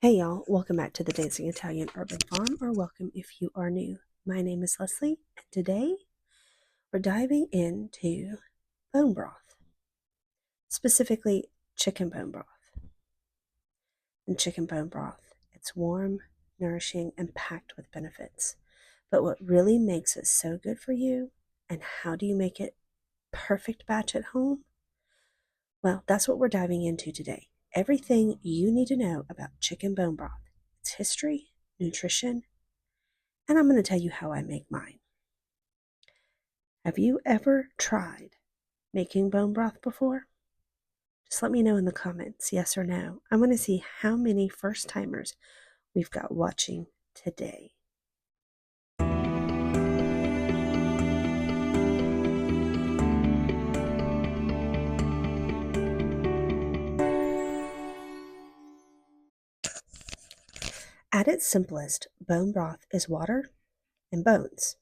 Hey y'all, welcome back to the Dancing Italian Urban Farm, or welcome if you are new. My name is Leslie, and today we're diving into bone broth, specifically chicken bone broth. And chicken bone broth, it's warm, nourishing, and packed with benefits. But what really makes it so good for you, and how do you make it perfect batch at home? Well, that's what we're diving into today. Everything you need to know about chicken bone broth, its history, nutrition, and I'm going to tell you how I make mine. Have you ever tried making bone broth before? Just let me know in the comments, yes or no. I want to see how many first timers we've got watching today. At its simplest, bone broth is water and bones.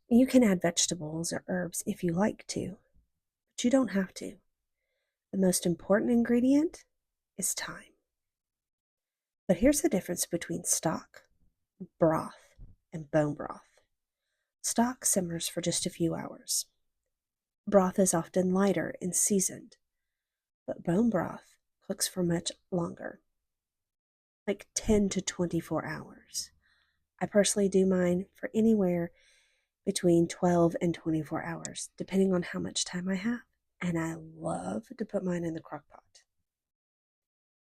You can add vegetables or herbs if you like to, but you don't have to. The most important ingredient is time. But here's the difference between stock, broth, and bone broth. Stock simmers for just a few hours. Broth is often lighter and seasoned, but bone broth cooks for much longer, like 10 to 24 hours. I personally do mine for anywhere between 12 and 24 hours, depending on how much time I have, and I love to put mine in the crock pot.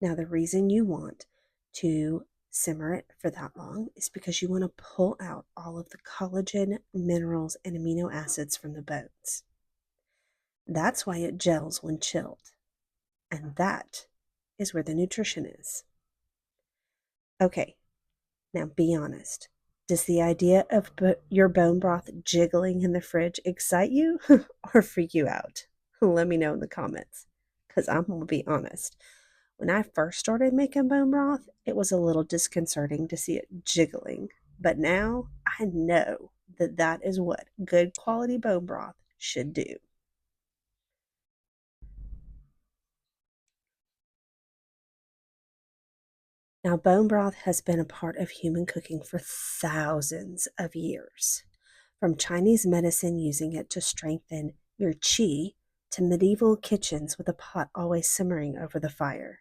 Now, the reason you want to simmer it for that long is because you want to pull out all of the collagen, minerals, and amino acids from the bones. That's why it gels when chilled. And that is where the nutrition is. Okay, now be honest. Does the idea of your bone broth jiggling in the fridge excite you or freak you out? Let me know in the comments, because I'm going to be honest. When I first started making bone broth, it was a little disconcerting to see it jiggling. But now I know that that is what good quality bone broth should do. Now, bone broth has been a part of human cooking for thousands of years. From Chinese medicine using it to strengthen your qi to medieval kitchens with a pot always simmering over the fire,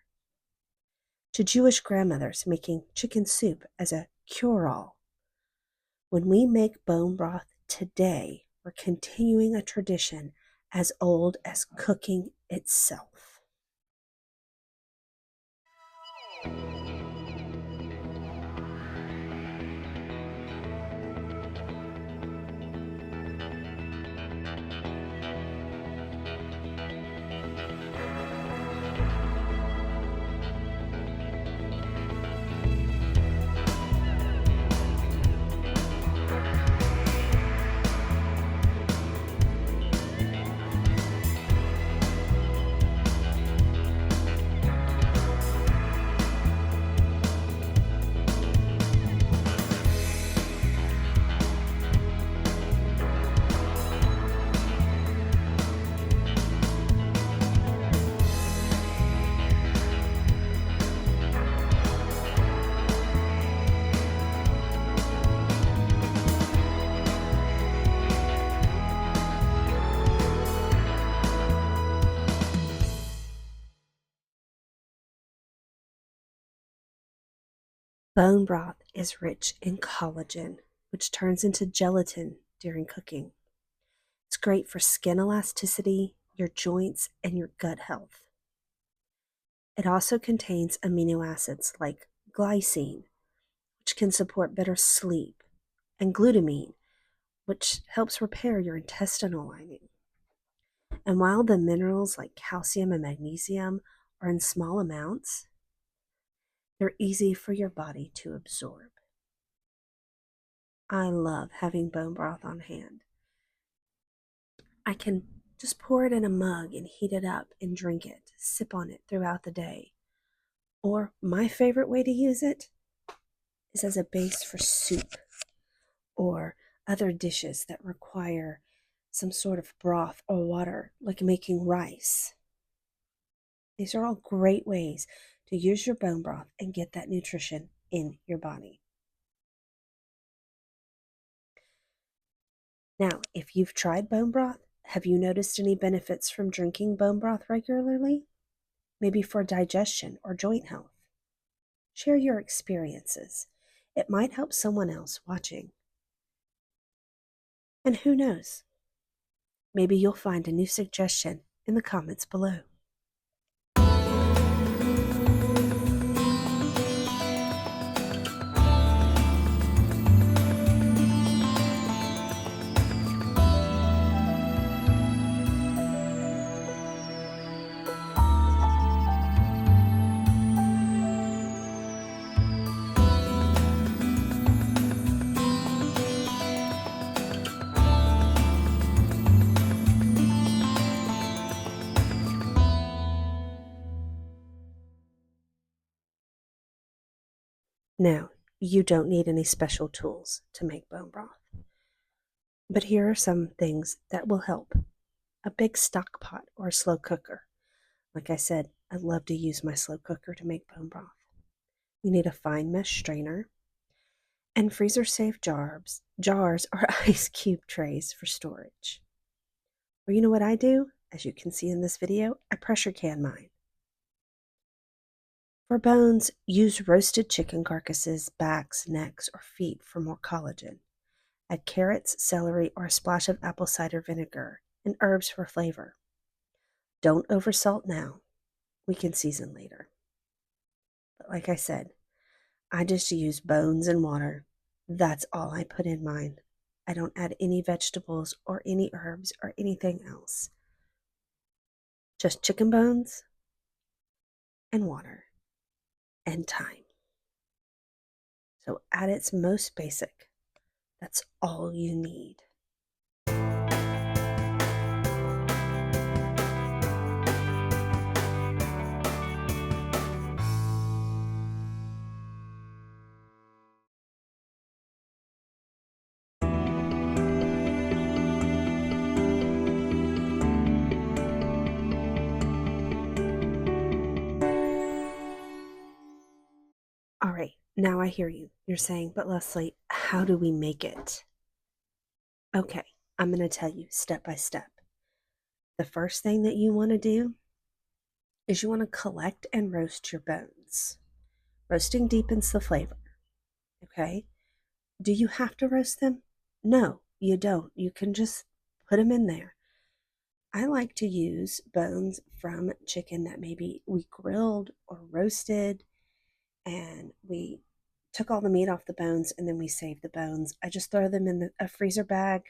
to Jewish grandmothers making chicken soup as a cure-all. When we make bone broth today, we're continuing a tradition as old as cooking itself. Bone broth is rich in collagen, which turns into gelatin during cooking. It's great for skin elasticity, your joints, and your gut health. It also contains amino acids like glycine, which can support better sleep, and glutamine, which helps repair your intestinal lining. And while the minerals like calcium and magnesium are in small amounts, they're easy for your body to absorb. I love having bone broth on hand. I can just pour it in a mug and heat it up and drink it, sip on it throughout the day. Or my favorite way to use it is as a base for soup or other dishes that require some sort of broth or water, like making rice. These are all great ways to use your bone broth and get that nutrition in your body. Now, if you've tried bone broth, have you noticed any benefits from drinking bone broth regularly? Maybe for digestion or joint health? Share your experiences. It might help someone else watching. And who knows? Maybe you'll find a new suggestion in the comments below. Now, you don't need any special tools to make bone broth. But here are some things that will help. A big stock pot or a slow cooker. Like I said, I love to use my slow cooker to make bone broth. You need a fine mesh strainer and freezer-safe jars or ice cube trays for storage. Or you know what I do? As you can see in this video, I pressure can mine. For bones, use roasted chicken carcasses, backs, necks, or feet for more collagen. Add carrots, celery, or a splash of apple cider vinegar and herbs for flavor. Don't oversalt now. We can season later. But like I said, I just use bones and water. That's all I put in mine. I don't add any vegetables or any herbs or anything else. Just chicken bones and water and thyme. So at its most basic, that's all you need. All right, now I hear you. You're saying, but Leslie, how do we make it? Okay, I'm going to tell you step by step. The first thing that you want to do is you want to collect and roast your bones. Roasting deepens the flavor. Okay? Do you have to roast them? No, you don't. You can just put them in there. I like to use bones from chicken that maybe we grilled or roasted, and we took all the meat off the bones and then we saved the bones. I just throw them in a freezer bag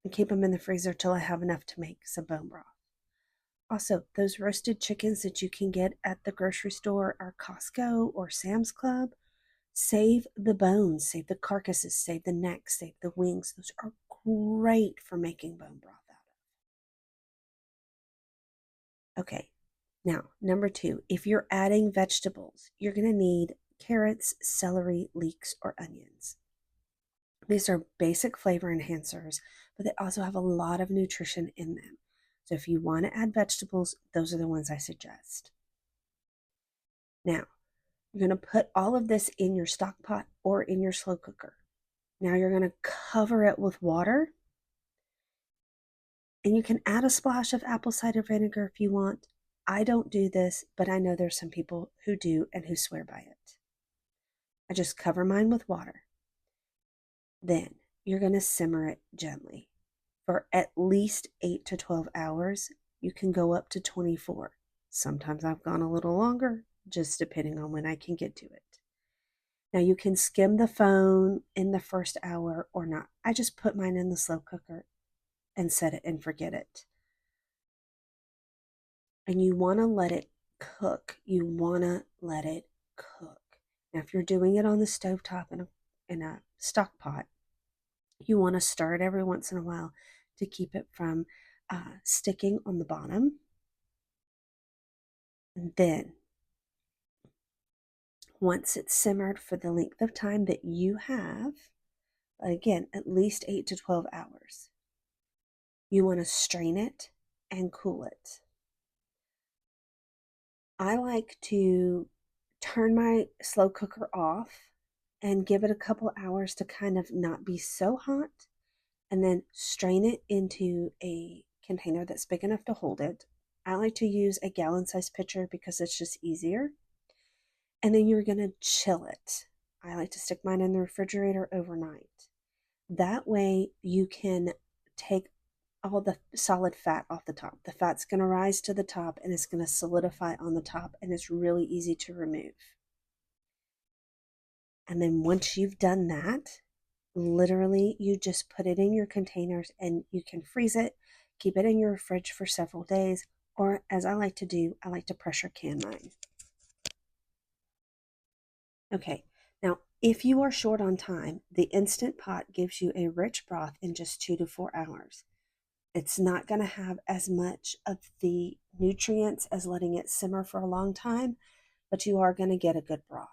and keep them in the freezer till I have enough to make some bone broth. Also, those roasted chickens that you can get at the grocery store or Costco or Sam's Club, save the bones, save the carcasses, save the necks, save the wings. Those are great for making bone broth out of. Okay, now number 2, if you're adding vegetables, you're going to need carrots, celery, leeks, or onions. These are basic flavor enhancers, but they also have a lot of nutrition in them. So if you want to add vegetables, those are the ones I suggest. Now, you're going to put all of this in your stock pot or in your slow cooker. Now you're going to cover it with water. And you can add a splash of apple cider vinegar if you want. I don't do this, but I know there's some people who do and who swear by it. I just cover mine with water. Then you're going to simmer it gently for at least 8 to 12 hours. You can go up to 24. Sometimes I've gone a little longer, just depending on when I can get to it. Now you can skim the foam in the first hour or not. I just put mine in the slow cooker and set it and forget it. And you want to let it cook. You want to let it cook. Now if you're doing it on the stovetop in a stock pot, you want to stir it every once in a while to keep it from sticking on the bottom. And then, once it's simmered for the length of time that you have, again, at least 8 to 12 hours, you want to strain it and cool it. I like to turn my slow cooker off and give it a couple hours to kind of not be so hot, and then strain it into a container that's big enough to hold it. I like to use a gallon-sized pitcher because it's just easier. And then you're going to chill it. I like to stick mine in the refrigerator overnight. That way you can take all the solid fat off the top. The fat's going to rise to the top and it's going to solidify on the top, and it's really easy to remove. And then once you've done that, literally you just put it in your containers and you can freeze it, keep it in your fridge for several days, or as I like to do, I like to pressure can mine. Okay, now if you are short on time, the Instant Pot gives you a rich broth in just 2 to 4 hours. It's not going to have as much of the nutrients as letting it simmer for a long time, but you are going to get a good broth.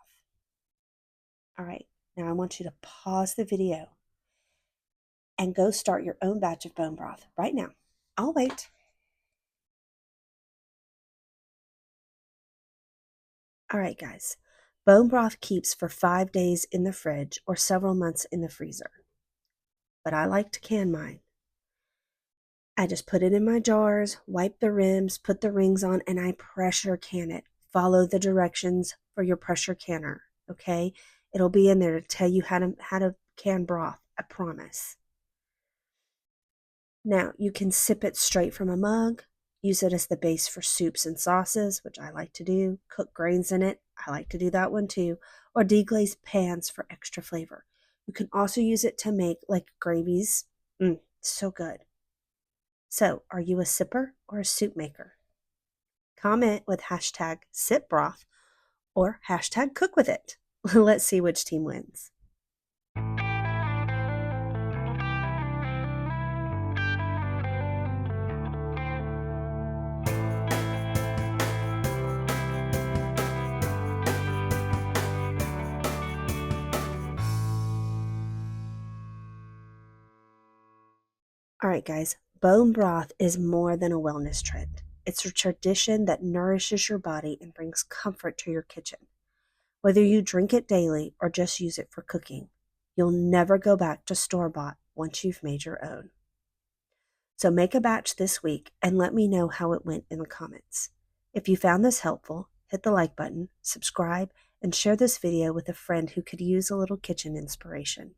All right, now I want you to pause the video and go start your own batch of bone broth right now. I'll wait. All right, guys. Bone broth keeps for 5 days in the fridge or several months in the freezer. But I like to can mine. I just put it in my jars, wipe the rims, put the rings on, and I pressure can it. Follow the directions for your pressure canner, okay? It'll be in there to tell you how to can broth, I promise. Now, you can sip it straight from a mug, use it as the base for soups and sauces, which I like to do, cook grains in it, I like to do that one too, or deglaze pans for extra flavor. You can also use it to make like gravies. So good. So, are you a sipper or a soup maker? Comment with hashtag #SipBroth or hashtag cook with it. Let's see which team wins. All right, guys, bone broth is more than a wellness trend. It's a tradition that nourishes your body and brings comfort to your kitchen. Whether you drink it daily or just use it for cooking, you'll never go back to store-bought once you've made your own. So make a batch this week and let me know how it went in the comments. If you found this helpful, hit the like button, subscribe, and share this video with a friend who could use a little kitchen inspiration.